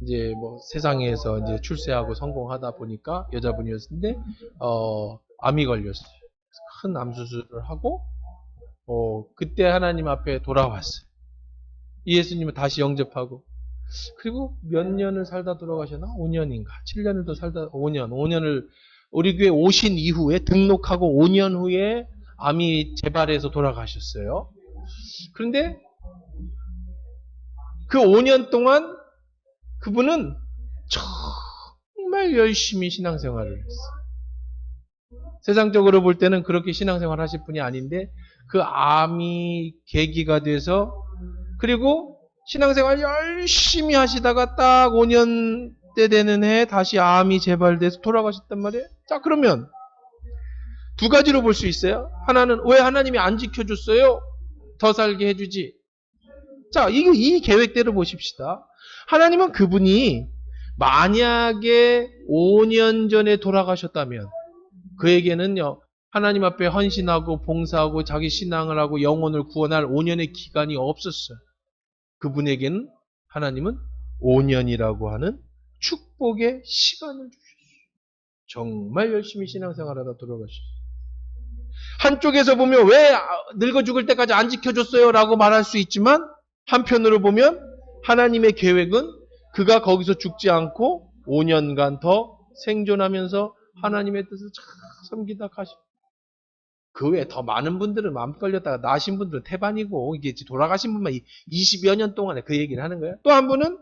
이제 뭐 세상에서 이제 출세하고 성공하다 보니까 여자분이었는데 암이 걸렸어요. 큰 암 수술을 하고 그때 하나님 앞에 돌아왔어요. 예수님을 다시 영접하고 그리고 몇 년을 살다 돌아가셨나? 5년인가? 7년을 더 살다 5년을 우리 교회 오신 이후에 등록하고 5년 후에 암이 재발해서 돌아가셨어요. 그런데 그 5년 동안 그분은 정말 정말 열심히 신앙생활을 했어요. 세상적으로 볼 때는 그렇게 신앙생활 하실 분이 아닌데 그 암이 계기가 돼서 그리고 신앙생활 열심히 하시다가 딱 5년 때 되는 해에 다시 암이 재발돼서 돌아가셨단 말이에요. 자, 그러면 두 가지로 볼 수 있어요. 하나는 왜 하나님이 안 지켜줬어요? 더 살게 해주지. 자, 이 계획대로 보십시다. 하나님은 그분이 만약에 5년 전에 돌아가셨다면 그에게는요, 하나님 앞에 헌신하고 봉사하고 자기 신앙을 하고 영혼을 구원할 5년의 기간이 없었어요. 그분에게는 하나님은 5년이라고 하는 축복의 시간을 주셨어요. 정말 열심히 신앙생활하다 돌아가셨어요. 한쪽에서 보면 왜 늙어 죽을 때까지 안 지켜줬어요? 라고 말할 수 있지만 한편으로 보면 하나님의 계획은 그가 거기서 죽지 않고 5년간 더 생존하면서 하나님의 뜻을 잘 섬기다 가시고 그 외에 더 많은 분들은 마음 걸렸다가 나신 분들은 태반이고 이게 돌아가신 분만 20여 년 동안에 그 얘기를 하는 거예요. 또 한 분은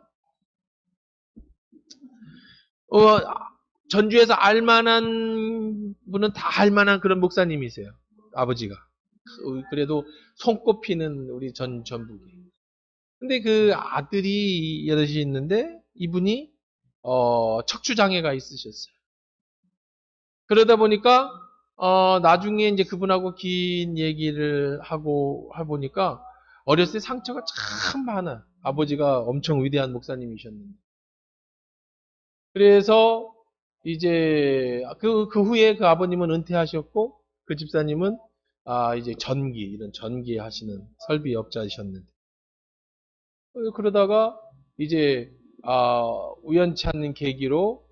전주에서 알만한 분은 다 알만한 그런 목사님이세요. 아버지가. 그래도 손꼽히는 우리 전북이. 근데 그 아들이 여럿이 있는데 이분이 척추장애가 있으셨어요. 그러다 보니까 나중에 이제 그분하고 긴 얘기를 하고 해보니까 어렸을 때 상처가 참 많아. 아버지가 엄청 위대한 목사님이셨는데. 그래서 이제 그 후에 그 아버님은 은퇴하셨고 그 집사님은 이제 이런 전기 하시는 설비업자이셨는데 그러다가 이제 우연치 않는 계기로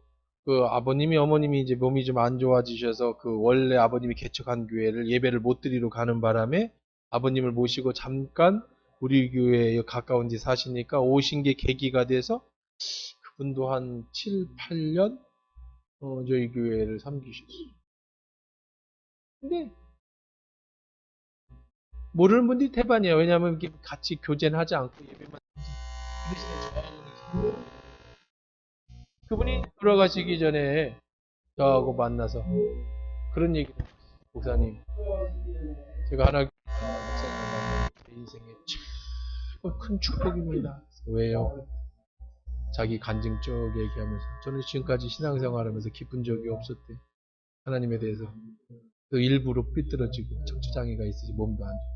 그 아버님이 어머님이 이제 몸이 좀 안 좋아지셔서 그 원래 아버님이 개척한 교회를 예배를 못 드리러 가는 바람에 아버님을 모시고 잠깐 우리 교회에 가까운 데 사시니까 오신 게 계기가 돼서 그분도 한 7, 8년 저희 교회를 섬기셨어요. 근데 모르는 분들이 대반이에요. 왜냐하면 이렇게 같이 교제는 하지 않고 예배만 그분이 돌아가시기 전에 저하고 만나서 그런 얘기를 했어요. 목사님, 제가 하나 제 인생에 최고 큰 축복입니다. 왜요? 자기 간증 쭉 얘기하면서 저는 지금까지 신앙생활하면서 기쁜 적이 없었대. 하나님에 대해서. 그 일부러 삐뚤어지고 척추장애가 있으시 몸도 안 좋고.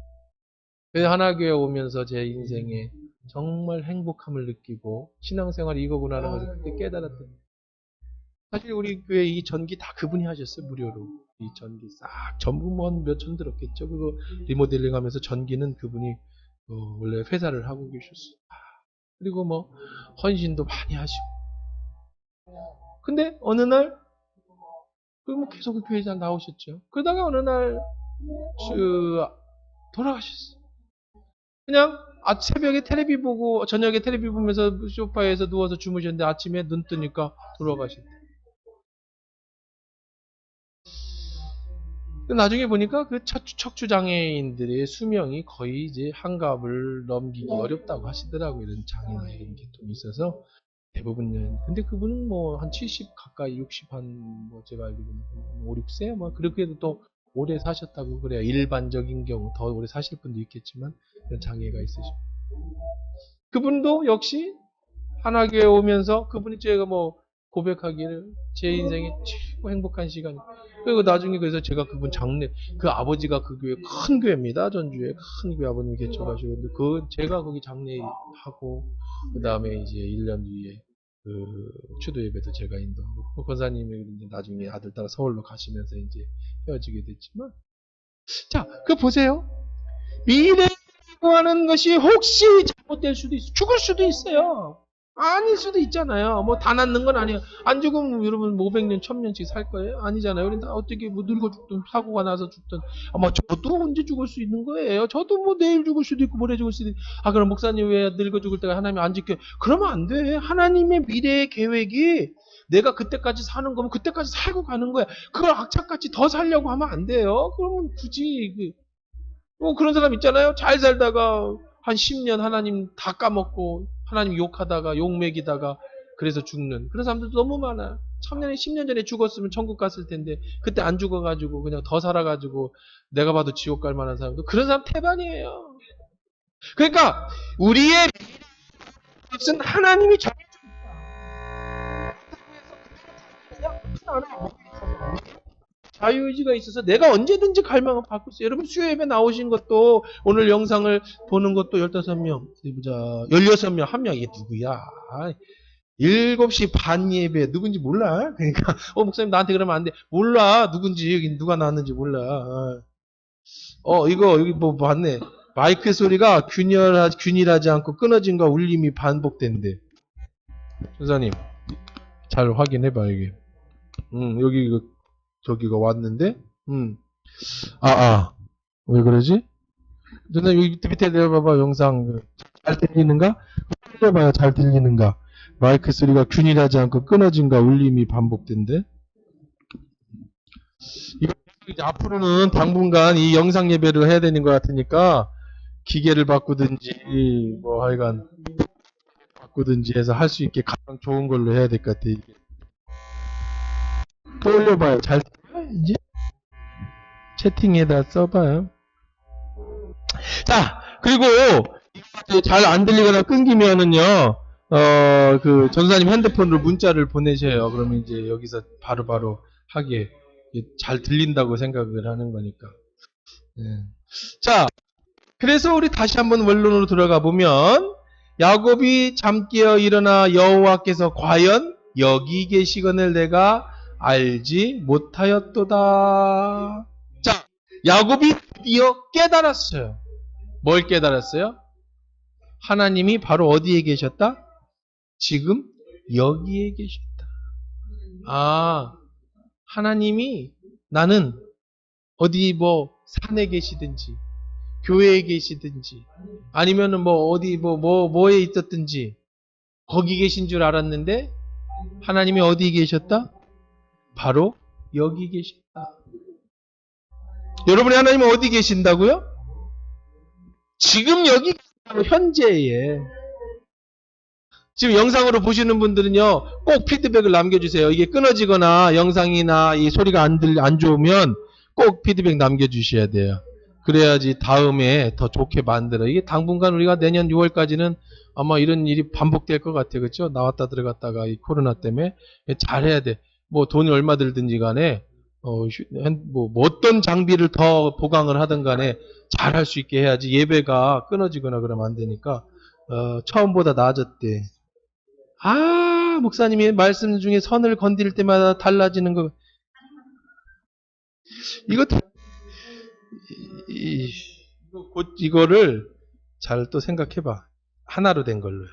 그래서 하나교회 오면서 제 인생에 정말 행복함을 느끼고 신앙생활이 이거구나라는 것을 그때 깨달았던. 사실 우리 교회 이 전기 다 그분이 하셨어요. 무료로. 이 전기 싹 전부 뭐 몇천 들었겠죠. 그거 리모델링 하면서 전기는 그분이 원래 회사를 하고 계셨어요. 그리고 뭐 헌신도 많이 하시고. 근데 어느 날 뭐 계속 그 교회에 나오셨죠. 그러다가 어느 날 돌아가셨어요. 그냥 새벽에 텔레비 보고 저녁에 텔레비 보면서 소파에서 누워서 주무셨는데 아침에 눈 뜨니까 돌아가셨대. 나중에 보니까 그 척추장애인들의 수명이 거의 이제 한갑을 넘기기 어렵다고 하시더라고요. 이런 장애나 이런 계통이 있어서 대부분은. 근데 그분은 뭐 한 70 가까이 60 뭐 제가 알기로는 5, 6세 뭐 그렇게도 또 오래 사셨다고 그래요. 일반적인 경우 더 오래 사실 분도 있겠지만 그런 장애가 있으시고. 그분도 역시 하나교회 오면서 그분이 제가 뭐 고백하기를 제 인생의 최고 행복한 시간. 그리고 나중에 그래서 제가 그분 그 아버지가 그 교회 큰 교회입니다. 전주에 큰 교회 아버님이 개척하시고 근데 제가 거기 장례하고 그 다음에 이제 1년 뒤에 그 추도 예배도 제가 인도하고 권사님이 이제 나중에 아들 따라 서울로 가시면서 이제 헤어지게 됐지만 자, 보세요. 미래라고 하는 것이 혹시 잘못될 수도 있어. 죽을 수도 있어요. 아닐 수도 있잖아요. 뭐 다 낫는 건 아니에요. 안 죽으면 여러분 500년, 1000년씩 살 거예요? 아니잖아요. 그러니까 어떻게 뭐 늙어 죽든 사고가 나서 죽든 아마 저도 언제 죽을 수 있는 거예요. 저도 뭐 내일 죽을 수도 있고 모레 죽을 수도 있고 그럼 목사님 왜 늙어 죽을 때가 하나님이 안 지켜? 그러면 안 돼. 하나님의 미래의 계획이 내가 그때까지 사는 거면 그때까지 살고 가는 거야. 그걸 악착같이 더 살려고 하면 안 돼요. 그러면 굳이 그런 사람 있잖아요. 잘 살다가 한 10년 하나님 다 까먹고 하나님 욕하다가 욕 먹이다가 그래서 죽는 그런 사람들도 너무 많아요. 3년에 10년 전에 죽었으면 천국 갔을 텐데 그때 안 죽어가지고 그냥 더 살아가지고 내가 봐도 지옥 갈 만한 사람도 그런 사람 태반이에요. 그러니까 우리의 것은 하나님이 정해준 자유의지가 있어서 내가 언제든지 갈망을 바꿀 수 있어요. 여러분 수요 예배 나오신 것도 오늘 영상을 보는 것도 15명, 16명, 한 명, 이게 누구야? 7시 반 예배 누군지 몰라? 그러니까 목사님 나한테 그러면 안 돼. 몰라 누군지 여기 누가 나왔는지 몰라. 이거 여기 뭐 봤네. 마이크 소리가 균일하지 않고 끊어진과 울림이 반복된대. 전사님 잘 확인해봐 이게. 여기 저기가 왔는데. 왜 그러지? 전사님 여기 밑에 내려봐봐 영상 잘 들리는가? 들려봐요 잘 들리는가? 마이크 소리가 균일하지 않고 끊어진과 울림이 반복된대. 이제 앞으로는 당분간 이 영상 예배를 해야 되는 것 같으니까 기계를 바꾸든지 뭐 하여간 바꾸든지 해서 할 수 있게 가장 좋은 걸로 해야 될 것 같아. 이게. 또 올려봐요. 잘 들려요? 이제 채팅에다 써봐요. 자 그리고 잘 안 들리거나 끊기면은요 그 전사님 핸드폰으로 문자를 보내셔요. 그러면 이제 여기서 바로바로 하게 잘 들린다고 생각을 하는 거니까. 자, 그래서 우리 다시 한번 원론으로 들어가 보면 야곱이 잠 깨어 일어나 여호와께서 과연 여기 계시거늘 내가 알지 못하였도다. 자, 야곱이 드디어 깨달았어요. 뭘 깨달았어요? 하나님이 바로 어디에 계셨다? 지금 여기에 계셨다. 하나님이 나는 어디 뭐 산에 계시든지 교회에 계시든지 아니면은 뭐 어디 뭐에 있었든지 거기 계신 줄 알았는데 하나님이 어디 계셨다? 바로 여기 계셨다. 여러분의 하나님은 어디 계신다고요? 지금 여기 현재에. 지금 영상으로 보시는 분들은요, 꼭 피드백을 남겨주세요. 이게 끊어지거나 영상이나 이 소리가 안 좋으면 꼭 피드백 남겨주셔야 돼요. 그래야지 다음에 더 좋게 만들어. 이게 당분간 우리가 내년 6월까지는 아마 이런 일이 반복될 것 같아요. 그렇죠? 나왔다 들어갔다가 이 코로나 때문에 잘해야 돼. 뭐 돈이 얼마 들든지 간에 뭐 어떤 장비를 더 보강을 하든 간에 잘할 수 있게 해야지 예배가 끊어지거나 그러면 안 되니까 처음보다 나아졌대. 목사님이 말씀 중에 선을 건드릴 때마다 달라지는 거. 이거를 잘 또 생각해봐. 하나로 된 걸로요.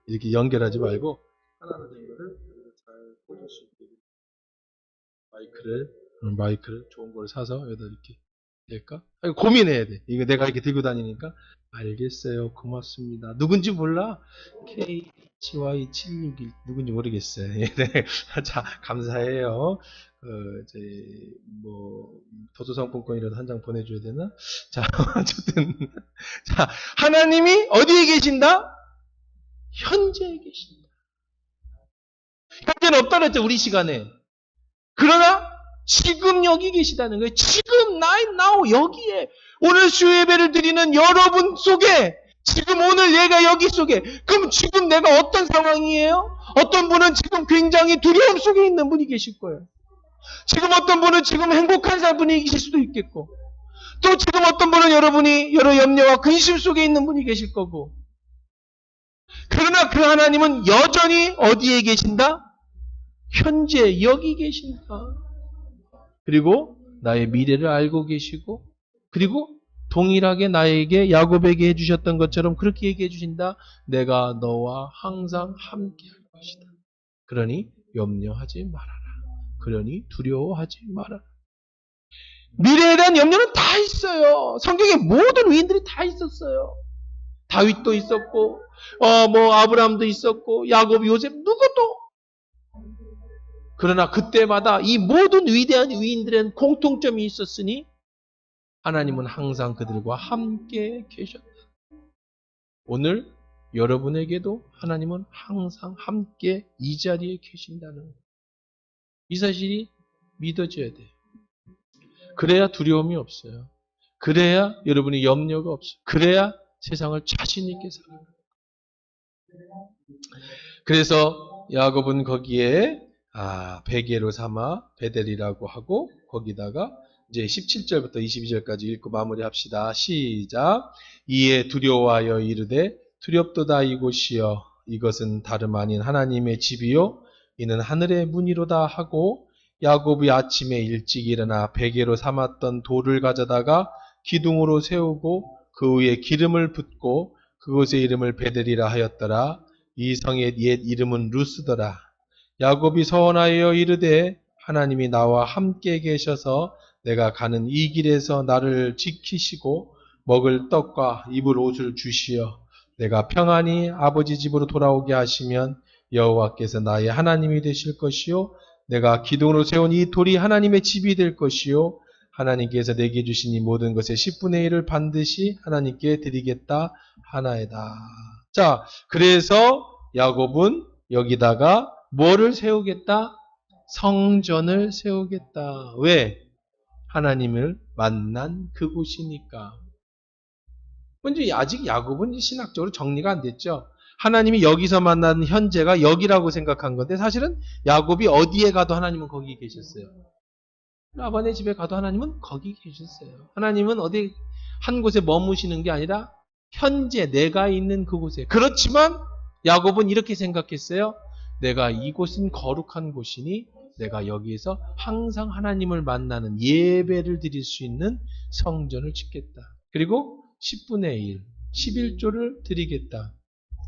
이렇게 연결하지 말고 하나로 된 거를 잘 꽂을 수 있게. 마이크를 좋은 걸 사서 여기다 이렇게 될까? 고민해야 돼. 이거 내가 이렇게 들고 다니니까. 알겠어요. 고맙습니다. 누군지 몰라? KHY761 누군지 모르겠어요. 네. 자, 감사해요. 도서상품권이라도 한 장 보내줘야 되나? 자, 어쨌든. 자, 하나님이 어디에 계신다? 현재에 계신다. 현재는 없다 그랬죠, 우리 시간에. 그러나, 지금 여기 계시다는 거예요. 지금, now, 여기에. 오늘 수요예배를 드리는 여러분 속에, 지금 오늘 얘가 여기 속에, 그럼 지금 내가 어떤 상황이에요? 어떤 분은 지금 굉장히 두려움 속에 있는 분이 계실 거예요. 지금 어떤 분은 지금 행복한 분이 계실 수도 있겠고, 또 지금 어떤 분은 여러분이 여러 염려와 근심 속에 있는 분이 계실 거고, 그러나 그 하나님은 여전히 어디에 계신다? 현재 여기 계신다. 그리고 나의 미래를 알고 계시고, 그리고 동일하게 나에게 야곱에게 해주셨던 것처럼 그렇게 얘기해 주신다. 내가 너와 항상 함께 할 것이다. 그러니 염려하지 말아라. 그러니 두려워하지 말아라. 미래에 대한 염려는 다 있어요. 성경에 모든 위인들이 다 있었어요. 다윗도 있었고, 아브라함도 있었고, 야곱, 요셉, 누구도. 그러나 그때마다 이 모든 위대한 위인들은 공통점이 있었으니 하나님은 항상 그들과 함께 계셨다. 오늘 여러분에게도 하나님은 항상 함께 이 자리에 계신다는 거예요. 이 사실이 믿어져야 돼요. 그래야 두려움이 없어요. 그래야 여러분이 염려가 없어요. 그래야 세상을 자신 있게 살아요. 그래서 야곱은 거기에 베개로 삼아 베델이라고 하고 거기다가 이제 17절부터 22절까지 읽고 마무리합시다. 시작. 이에 두려워하여 이르되 두렵도다 이곳이여 이것은 다름 아닌 하나님의 집이요 이는 하늘의 문이로다 하고 야곱이 아침에 일찍 일어나 베개로 삼았던 돌을 가져다가 기둥으로 세우고 그 위에 기름을 붓고 그곳의 이름을 베델이라 하였더라. 이 성의 옛 이름은 루스더라. 야곱이 서원하여 이르되 하나님이 나와 함께 계셔서 내가 가는 이 길에서 나를 지키시고 먹을 떡과 입을 옷을 주시어 내가 평안히 아버지 집으로 돌아오게 하시면 여호와께서 나의 하나님이 되실 것이요 내가 기둥으로 세운 이 돌이 하나님의 집이 될 것이요 하나님께서 내게 주신 이 모든 것의 10분의 1을 반드시 하나님께 드리겠다 하나이다. 자, 그래서 야곱은 여기다가 뭐를 세우겠다? 성전을 세우겠다. 왜? 하나님을 만난 그곳이니까. 먼저 아직 야곱은 신학적으로 정리가 안 됐죠. 하나님이 여기서 만난 현재가 여기라고 생각한 건데 사실은 야곱이 어디에 가도 하나님은 거기 계셨어요. 라반의 집에 가도 하나님은 거기 계셨어요. 하나님은 어디 한 곳에 머무시는 게 아니라 현재 내가 있는 그곳에. 그렇지만 야곱은 이렇게 생각했어요. 내가 이곳은 거룩한 곳이니 내가 여기에서 항상 하나님을 만나는 예배를 드릴 수 있는 성전을 짓겠다. 그리고 10분의 1, 11조를 드리겠다.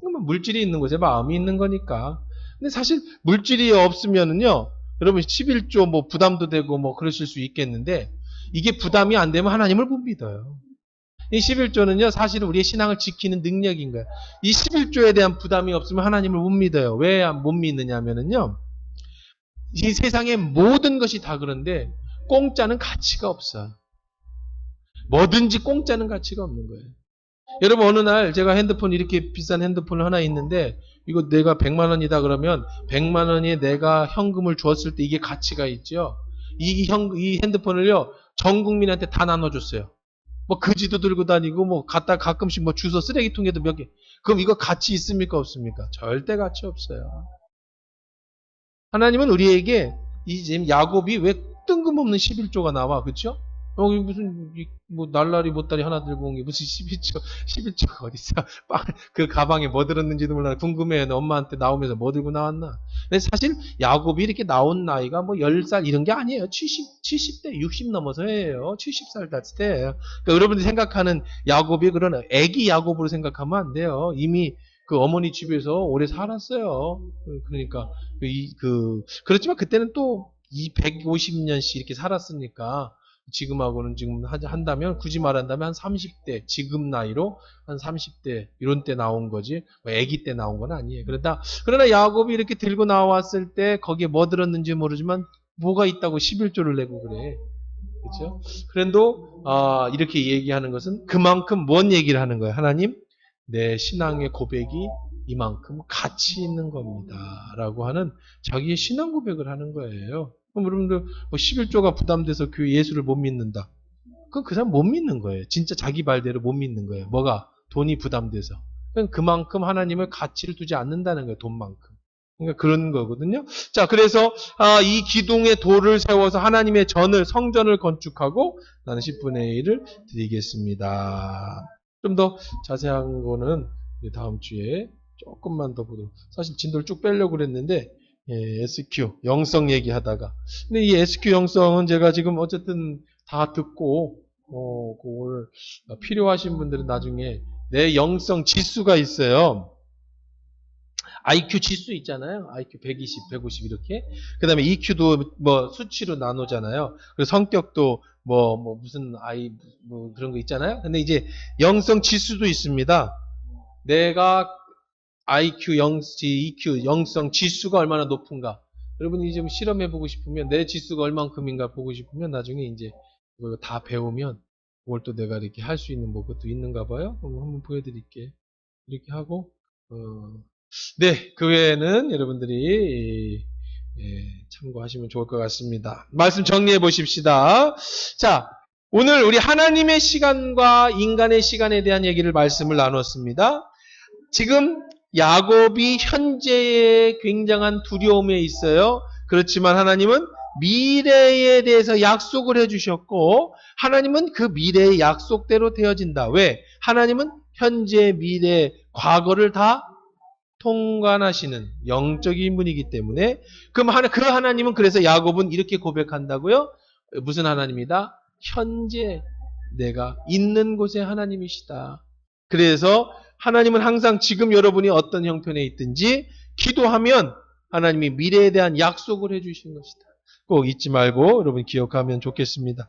그러면 물질이 있는 곳에 마음이 있는 거니까. 근데 사실 물질이 없으면은요, 여러분 11조 뭐 부담도 되고 뭐 그러실 수 있겠는데 이게 부담이 안 되면 하나님을 못 믿어요. 이 11조는요, 사실은 우리의 신앙을 지키는 능력인 거예요. 이 11조에 대한 부담이 없으면 하나님을 못 믿어요. 왜 못 믿느냐면은요, 이 세상의 모든 것이 다 그런데 공짜는 가치가 없어. 뭐든지 공짜는 가치가 없는 거예요. 여러분 어느 날 제가 핸드폰 이렇게 비싼 핸드폰을 하나 있는데 이거 내가 100만 원이다 그러면 100만 원에 내가 현금을 주었을 때 이게 가치가 있죠. 이 핸드폰을요 전 국민한테 다 나눠줬어요. 뭐 그지도 들고 다니고 뭐 갖다 가끔씩 뭐 주워 쓰레기통에도 몇 개. 그럼 이거 가치 있습니까 없습니까? 절대 가치 없어요. 하나님은 우리에게 이 지금 야곱이 왜 뜬금없는 11조가 나와 그렇죠? 여기 무슨 뭐 날라리 보따리 하나 들고 온 게 무슨 11조가 어디 있어? 그 가방에 뭐 들었는지도 몰라 궁금해. 엄마한테 나오면서 뭐 들고 나왔나? 근데 사실 야곱이 이렇게 나온 나이가 뭐 10살 이런 게 아니에요. 70대 60 넘어서예요. 70살 됐을 때. 그러니까 여러분들이 생각하는 야곱이 그런 애기 야곱으로 생각하면 안 돼요. 이미 그 어머니 집에서 오래 살았어요. 그러니까 그렇지만 그때는 또 150년씩 이렇게 살았으니까 지금하고는 지금 한다면 굳이 말한다면 한 30대 지금 나이로 한 30대 이런 때 나온 거지 뭐 아기 때 나온 건 아니에요. 그러나 야곱이 이렇게 들고 나왔을 때 거기에 뭐 들었는지 모르지만 뭐가 있다고 11조를 내고 그래. 그렇죠? 그래도 이렇게 얘기하는 것은 그만큼 뭔 얘기를 하는 거예요. 하나님 내 신앙의 고백이 이만큼 가치 있는 겁니다. 라고 하는 자기의 신앙 고백을 하는 거예요. 그럼 여러분들 뭐 11조가 부담돼서 교회 예수를 못 믿는다. 그건 그 사람 못 믿는 거예요. 진짜 자기 말대로 못 믿는 거예요. 뭐가? 돈이 부담돼서. 그만큼 하나님을 가치를 두지 않는다는 거예요. 돈만큼. 그러니까 그런 거거든요. 자, 그래서 이 기둥에 돌을 세워서 하나님의 성전을 건축하고 나는 10분의 1을 드리겠습니다. 좀 더 자세한 거는 다음 주에 조금만 더 보도록. 사실 진도를 쭉 빼려고 그랬는데 SQ 영성 얘기하다가 근데 이 SQ 영성은 제가 지금 어쨌든 다 듣고 그걸 필요하신 분들은 나중에 내 영성 지수가 있어요. IQ 지수 있잖아요. IQ 120, 150 이렇게. 그 다음에 EQ도 뭐 수치로 나누잖아요. 그리고 성격도 무슨 뭐 그런 거 있잖아요. 근데 이제 영성 지수도 있습니다. 내가 IQ, EQ, 영성 지수가 얼마나 높은가. 여러분이 좀 실험해보고 싶으면 내 지수가 얼만큼인가 보고 싶으면 나중에 이제 이거 다 배우면 그걸 또 내가 이렇게 할 수 있는 뭐 것도 있는가 봐요. 그럼 한번 보여드릴게. 이렇게 하고 네, 그 외에는 여러분들이 참고하시면 좋을 것 같습니다. 말씀 정리해 보십시다. 자, 오늘 우리 하나님의 시간과 인간의 시간에 대한 얘기를 말씀을 나눴습니다. 지금 야곱이 현재의 굉장한 두려움에 있어요. 그렇지만 하나님은 미래에 대해서 약속을 해주셨고 하나님은 그 미래의 약속대로 되어진다. 왜? 하나님은 현재, 미래, 과거를 다 통관하시는 영적인 분이기 때문에 그럼 그 하나님은 그래서 야곱은 이렇게 고백한다고요? 무슨 하나님이다? 현재 내가 있는 곳의 하나님이시다. 그래서 하나님은 항상 지금 여러분이 어떤 형편에 있든지 기도하면 하나님이 미래에 대한 약속을 해주신 것이다. 꼭 잊지 말고 여러분 기억하면 좋겠습니다.